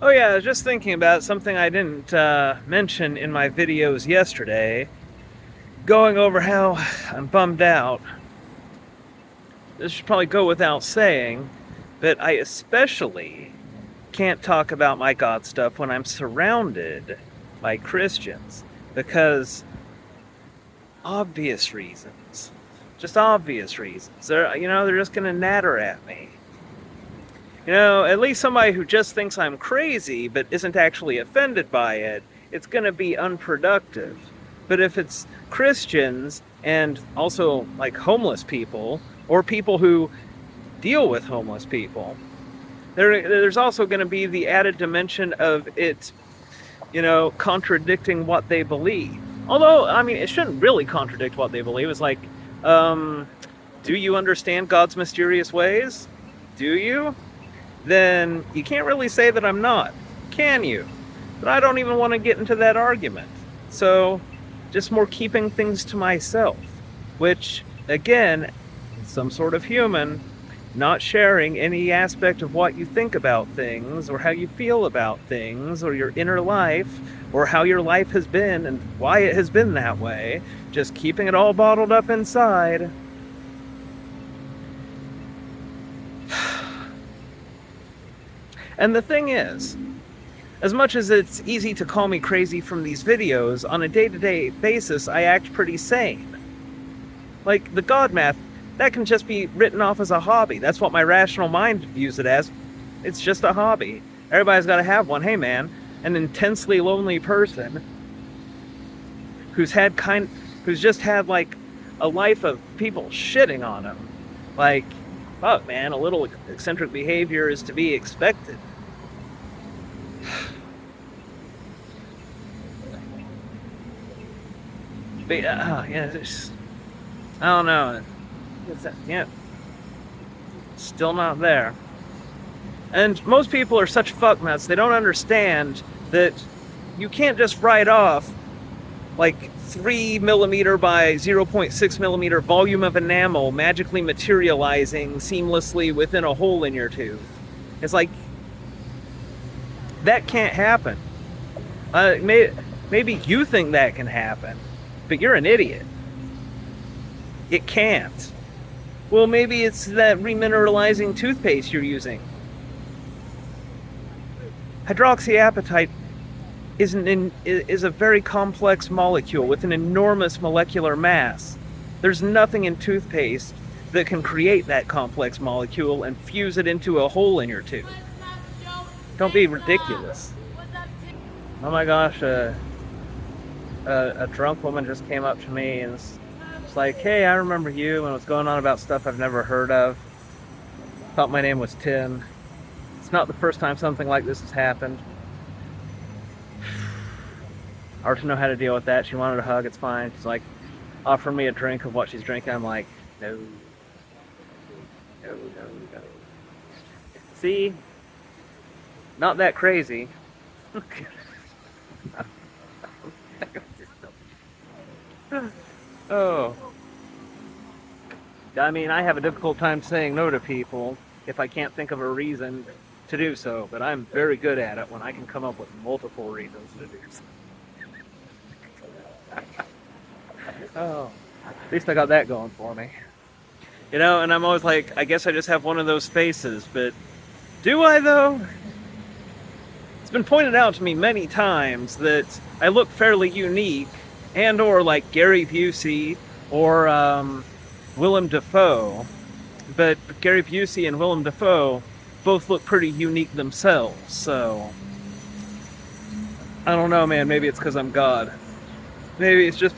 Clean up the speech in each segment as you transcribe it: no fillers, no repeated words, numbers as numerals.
Oh yeah, I was just thinking about something I didn't mention in my videos yesterday, going over how I'm bummed out. This should probably go without saying, but I especially can't talk about my God stuff when I'm surrounded by Christians because obvious reasons. Just obvious reasons. They're just gonna natter at me. At least somebody who just thinks I'm crazy but isn't actually offended by it, it's going to be unproductive. But if it's Christians and also like homeless people or people who deal with homeless people, there's also going to be the added dimension of it, contradicting what they believe. Although, I mean, it shouldn't really contradict what they believe. It's like, um, do you understand God's mysterious ways? Do you? Then you can't really say that I'm not, can you? But I don't even want to get into that argument. So, just more keeping things to myself, which, again, some sort of human, not sharing any aspect of what you think about things, or how you feel about things, or your inner life, or how your life has been and why it has been that way, just keeping it all bottled up inside. And the thing is, as much as it's easy to call me crazy from these videos, on a day-to-day basis, I act pretty sane. Like, the God math, that can just be written off as a hobby. That's what my rational mind views it as. It's just a hobby. Everybody's got to have one. Hey, man, an intensely lonely person who's just had, like, a life of people shitting on him. Like, fuck, man, a little eccentric behavior is to be expected. But yeah, I don't know. Yeah, still not there. And most people are such fucknuts. They don't understand that you can't just write off like 3 millimeter by 0.6 millimeter volume of enamel magically materializing seamlessly within a hole in your tooth. It's like that can't happen. Maybe you think that can happen, but you're an idiot. It can't. Well, maybe it's that remineralizing toothpaste you're using. Hydroxyapatite is a very complex molecule with an enormous molecular mass. There's nothing in toothpaste that can create that complex molecule and fuse it into a hole in your tooth. Don't be ridiculous. Oh my gosh, a drunk woman just came up to me and was like, hey, I remember you, and was going on about stuff I've never heard of. Thought my name was Tim. It's not the first time something like this has happened. Hard to know how to deal with that. She wanted a hug, it's fine. She's like, offering me a drink of what she's drinking. I'm like, no. No, no, no. See? Not that crazy. Oh. I mean, I have a difficult time saying no to people if I can't think of a reason to do so, but I'm very good at it when I can come up with multiple reasons to do so. Oh, at least I got that going for me. And I'm always like, I guess I just have one of those faces, but do I though? It's been pointed out to me many times that I look fairly unique, and or like Gary Busey or Willem Dafoe, but Gary Busey and Willem Dafoe both look pretty unique themselves, so I don't know, man, maybe it's because I'm God. Maybe it's just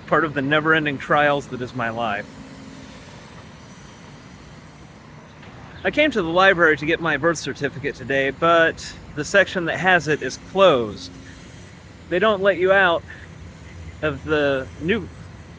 part of the never-ending trials that is my life. I came to the library to get my birth certificate today, but the section that has it is closed. They don't let you out of the new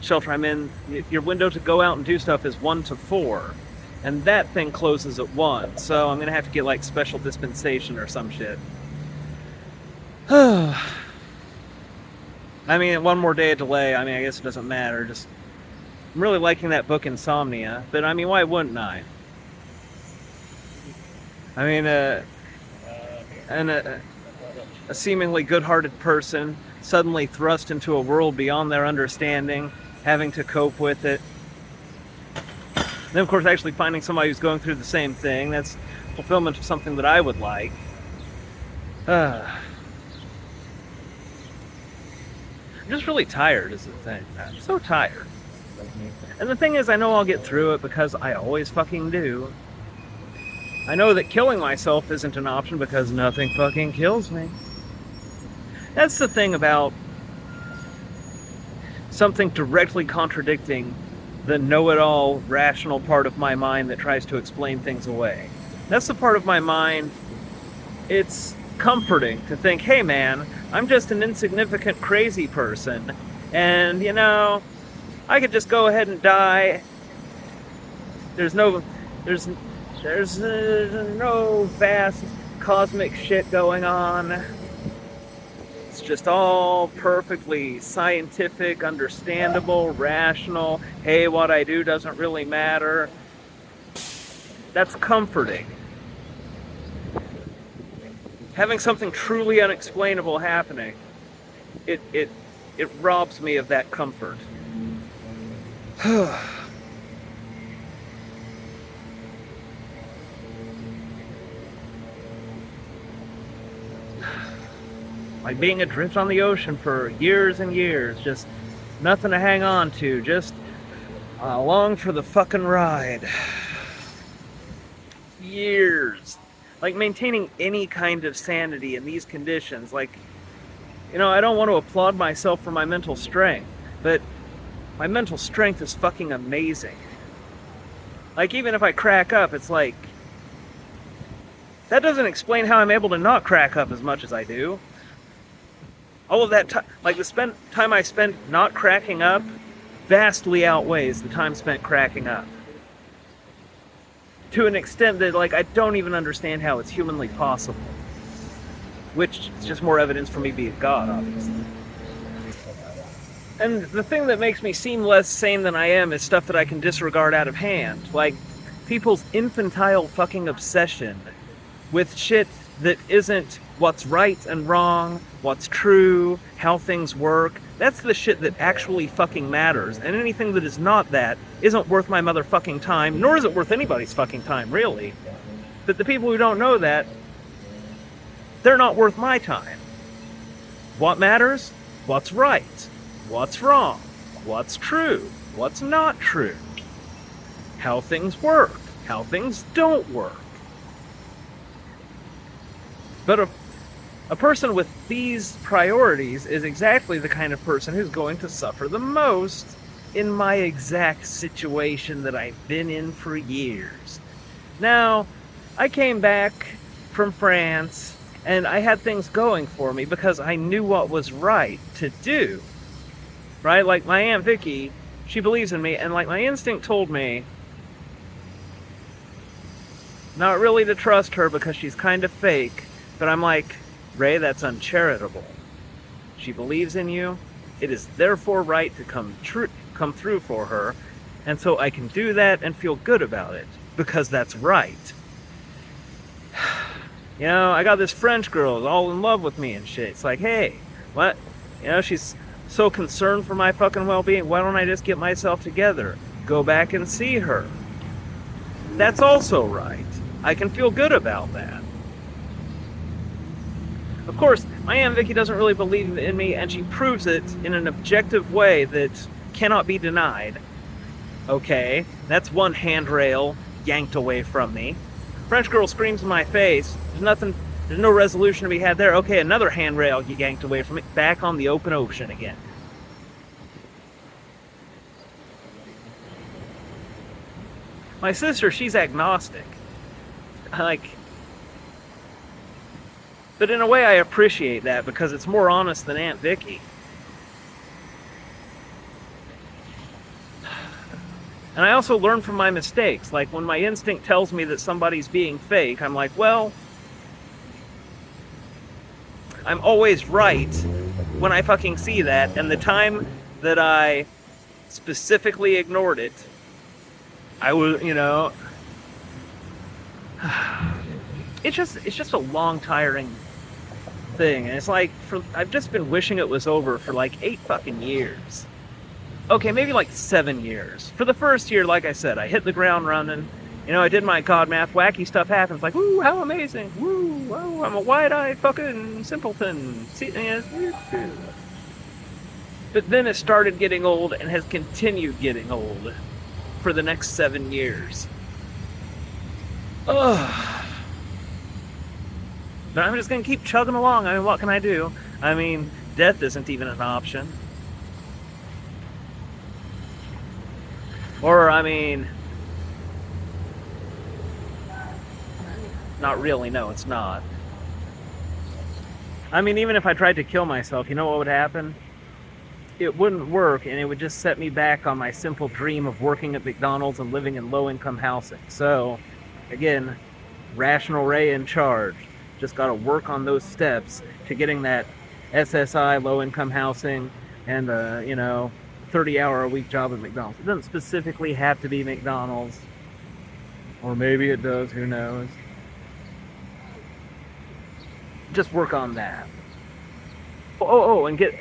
shelter I'm in. Your window to go out and do stuff is 1 to 4, and that thing closes at 1, so I'm gonna have to get like special dispensation or some shit. I mean, one more day of delay, I mean, I guess it doesn't matter. Just, I'm really liking that book, Insomnia, but I mean, why wouldn't I? I mean, and a seemingly good-hearted person suddenly thrust into a world beyond their understanding, having to cope with it. Then, of course, actually finding somebody who's going through the same thing, that's fulfillment of something that I would like. I'm just really tired is the thing. I'm so tired. And the thing is, I know I'll get through it because I always fucking do. I know that killing myself isn't an option because nothing fucking kills me. That's the thing about something directly contradicting the know-it-all rational part of my mind that tries to explain things away. That's the part of my mind, it's comforting to think, hey man, I'm just an insignificant crazy person, and you know, I could just go ahead and die. There's no vast cosmic shit going on. It's just all perfectly scientific, understandable, rational. Hey, what I do doesn't really matter. That's comforting. Having something truly unexplainable happening, it robs me of that comfort. Like being adrift on the ocean for years and years, just nothing to hang on to, just along for the fucking ride. Years. Like maintaining any kind of sanity in these conditions. Like, you know, I don't want to applaud myself for my mental strength, but my mental strength is fucking amazing. Like, even if I crack up, it's like, that doesn't explain how I'm able to not crack up as much as I do. All of that time, like the time I spend not cracking up vastly outweighs the time spent cracking up. To an extent that, like, I don't even understand how it's humanly possible. Which is just more evidence for me being God, obviously. And the thing that makes me seem less sane than I am is stuff that I can disregard out of hand. Like, people's infantile fucking obsession with shit that isn't what's right and wrong, what's true, how things work. That's the shit that actually fucking matters. And anything that is not that isn't worth my motherfucking time, nor is it worth anybody's fucking time, really. But the people who don't know that, they're not worth my time. What matters? What's right? What's wrong? What's true? What's not true? How things work? How things don't work? But a person with these priorities is exactly the kind of person who's going to suffer the most in my exact situation that I've been in for years. Now, I came back from France and I had things going for me because I knew what was right to do. Right? Like my Aunt Vicky, she believes in me, and like my instinct told me not really to trust her because she's kind of fake. But I'm like, Ray, that's uncharitable. She believes in you. It is therefore right to come through for her. And so I can do that and feel good about it. Because that's right. You know, I got this French girl who's all in love with me and shit. It's like, hey, what? You know, she's so concerned for my fucking well-being. Why don't I just get myself together? Go back and see her. That's also right. I can feel good about that. Of course, my Aunt Vicky doesn't really believe in me, and she proves it in an objective way that cannot be denied. Okay, that's one handrail yanked away from me. French girl screams in my face. There's no resolution to be had there. Okay, another handrail yanked away from me. Back on the open ocean again. My sister, she's agnostic. But in a way, I appreciate that because it's more honest than Aunt Vicky. And I also learn from my mistakes. Like, when my instinct tells me that somebody's being fake, I'm like, well, I'm always right when I fucking see that. And the time that I specifically ignored it, I was, you know... it's just a long, tiring thing, and it's like I've just been wishing it was over for like 8 fucking years. Okay, maybe like 7 years. For the first year, like I said, I hit the ground running. I did my God math, wacky stuff happens, like, woo, how amazing, woo, whoa, I'm a wide-eyed fucking simpleton. See, but then it started getting old and has continued getting old for the next 7 years. Ugh. But I'm just gonna keep chugging along. I mean, what can I do? I mean, death isn't even an option. Or, I mean, not really, no, it's not. I mean, even if I tried to kill myself, you know what would happen? It wouldn't work, and it would just set me back on my simple dream of working at McDonald's and living in low-income housing. So, again, Rational Ray in charge. Just got to work on those steps to getting that SSI, low-income housing, and 30-hour-a-week job at McDonald's. It doesn't specifically have to be McDonald's. Or maybe it does, who knows. Just work on that. And get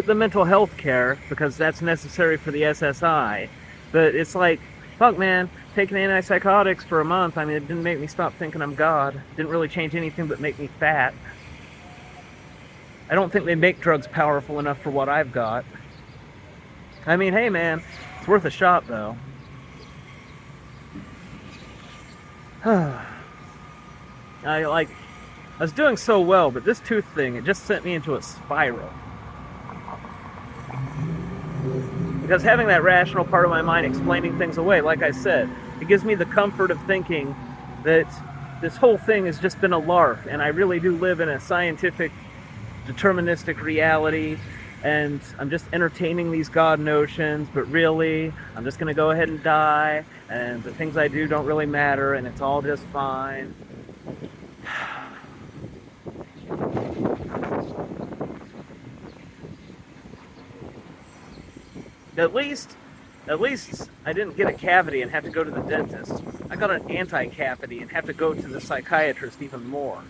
the mental health care, because that's necessary for the SSI. But it's like, fuck, man, taking antipsychotics for a month, I mean, it didn't make me stop thinking I'm God. It didn't really change anything but make me fat. I don't think they make drugs powerful enough for what I've got. I mean, hey, man, it's worth a shot, though. I was doing so well, but this tooth thing, it just sent me into a spiral. Because having that rational part of my mind explaining things away, like I said, it gives me the comfort of thinking that this whole thing has just been a lark, and I really do live in a scientific, deterministic reality, and I'm just entertaining these God notions, but really, I'm just going to go ahead and die, and the things I do don't really matter, and it's all just fine. At least I didn't get a cavity and have to go to the dentist. I got an anti-cavity and have to go to the psychiatrist even more.